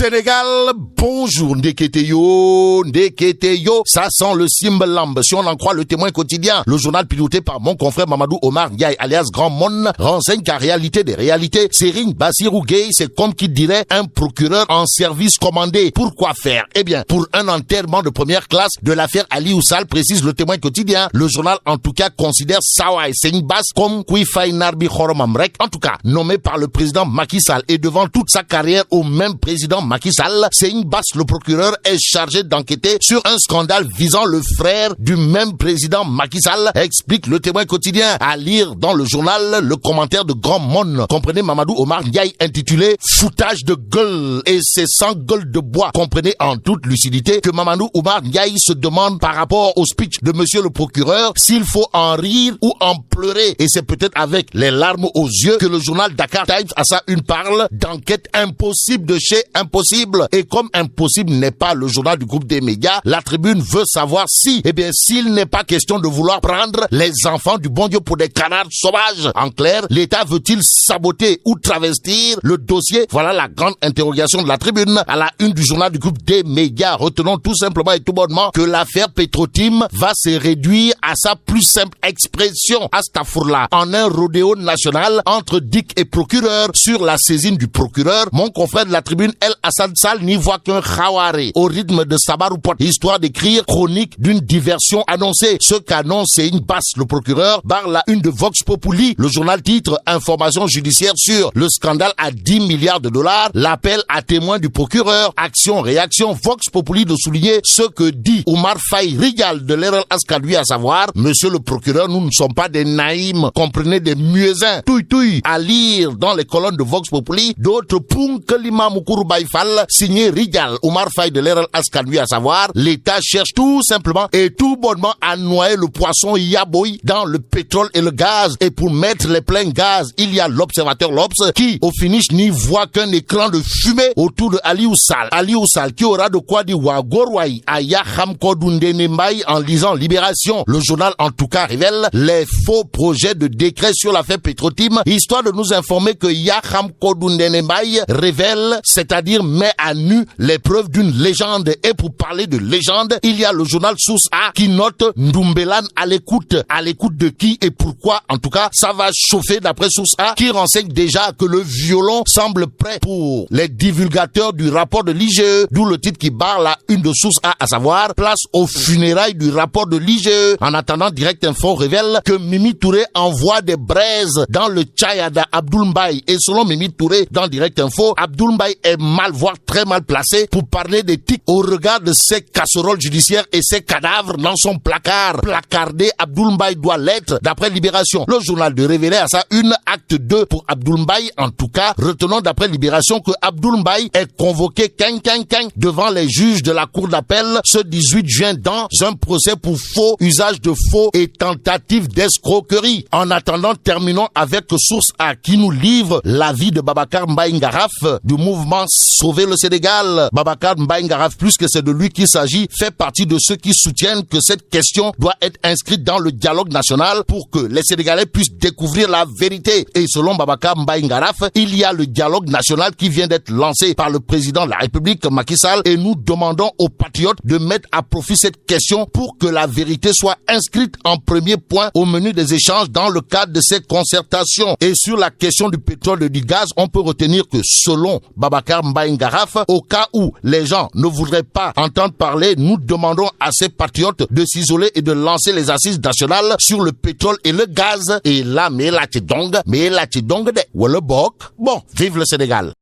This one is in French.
Sénégal, bonjour, Ndeketeyo, ça sent le Simbalamb. Si on en croit le Témoin quotidien, le journal piloté par mon confrère Mamadou Omar Ndiaye, alias Grand Mon, renseigne qu'à réalité des réalités, Serigne Bassirou Gueye, c'est comme qui dirait un procureur en service commandé. Pourquoi faire? Eh bien, pour un enterrement de première classe de l'affaire Aliou Sall, précise le Témoin quotidien. Le journal, en tout cas, considère Sawai Serigne Bass comme Kouifay Narbi Khoromamrek, en tout cas, nommé par le président Macky Sall et devant toute sa carrière au même président Macky Sall, Serigne Bass, le procureur, est chargé d'enquêter sur un scandale visant le frère du même président Macky Sall, explique le Témoin quotidien. À lire dans le journal le commentaire de Grand Mon, comprenez Mamadou Omar Ndiaye, intitulé Foutage de gueule, et c'est sans gueule de bois. Comprenez en toute lucidité que Mamadou Omar Ndiaye se demande par rapport au speech de monsieur le procureur s'il faut en rire ou en pleurer, et c'est peut-être avec les larmes aux yeux que le journal Dakar Times à sa une parle d'enquête impossible de chez impossible. Et comme impossible n'est pas le journal du groupe des médias, la Tribune veut savoir si, eh bien, s'il n'est pas question de vouloir prendre les enfants du bon Dieu pour des canards sauvages. En clair, l'État veut-il saboter ou travestir le dossier? Voilà la grande interrogation de la Tribune à la une du journal du groupe des médias. Retenons tout simplement et tout bonnement que l'affaire Petro-Tim va se réduire à sa plus simple expression, astaghfirullah, en un rodéo national entre DIC et procureur. Sur la saisine du procureur, mon confrère de la Tribune, El Hassan Sall, n'y voit qu'un khawari au rythme de Sabaroupot, histoire d'écrire chronique d'une diversion annoncée. Ce qu'annonce Serigne Bass, le procureur, barre la une de Vox Populi. Le journal titre Information judiciaire sur le scandale à 10 milliards de dollars, l'appel à témoin du procureur, action-réaction. Vox Populi de souligner ce que dit Oumar Faye Rigal de l'Erel Askalui, à savoir, monsieur le procureur, nous ne sommes pas des naïms, comprenez, des muezzins. Touille, à lire dans les colonnes de Vox Populi, d'autres poum que l'imam Moukourou Baïfal, signé Rigal, Oumar Faye de l'Erel Askalui, à savoir, l'État cherche tout simplement et tout bonnement à noyer le poisson Yaboy dans le pétrole et le gaz. Et pour mettre les pleins gaz, il y a l'observateur L'Obs qui, au finish, n'y voit qu'un écran de fumée autour de Aliou Sall. Aliou Sall qui aura de quoi dire Wagorwai à Yaham Kodundenembaï en lisant Libération. Le journal, en tout cas, révèle les faux projets de décret sur l'affaire Petro-Tim, histoire de nous informer que Yaham Kodundenembaï révèle, c'est-à-dire met à nu les preuves d'une légende. Et pour parler de légende, il y a le journal Source A qui note Ndoumbelane à l'écoute. À l'écoute de qui et pourquoi? En tout cas, ça va chauffer d'après Source A qui renseigne déjà que le violon semble prêt pour les divulgateurs du rapport de l'IGE, d'où le titre qui barre la une de Source A, à savoir place aux funérailles du rapport de l'IGE. En attendant, Direct Info révèle que Mimi Touré envoie des braises dans le Tchayada Abdoul Mbaye. Et selon Mimi Touré, dans Direct Info, Abdoul Mbaye est mal, voire très mal placé pour parler des tics au regard de ses casseroles judiciaires et ses cadavres dans son placard. Placardé, Abdoul Mbaye doit l'être, d'après Libération. Le journal de révéler à sa une acte 2 pour Abdoul Mbaye. En tout cas, retenons d'après Libération que Abdoul Mbaye est convoqué devant les juges de la cour d'appel ce 18 juin dans un procès pour faux, usage de faux et tentative d'escroquerie. En attendant, terminons avec Source A qui nous livre l'avis de Babacar Mbaye Ngaraf du mouvement Sauver le Sénégal. Babacar Mbaye Ngaraf, plus que c'est de lui qu'il s'agit, fait partie de ceux qui soutiennent que cette question doit être inscrite dans le dialogue national pour que les Sénégalais puissent découvrir la vérité. Et selon Babacar Mbaye Ngaraf, il y a le dialogue national qui vient d'être lancé par le président de la République, Macky Sall, et nous demandons aux patriotes de mettre à profit cette question pour que la vérité soit inscrite en premier point au menu des échanges dans le cadre de ces concertations. Et sur la question du pétrole et du gaz, on peut retenir que selon Babacar Mbaye Ngaraf, au cas où les gens ne voudraient pas entendre parler, nous demandons à ces patriotes de s'isoler et de lancer les assises nationales sur le pétrole et le gaz. Et là, mais la tidong de Wallebok. Bon, vive le Sénégal.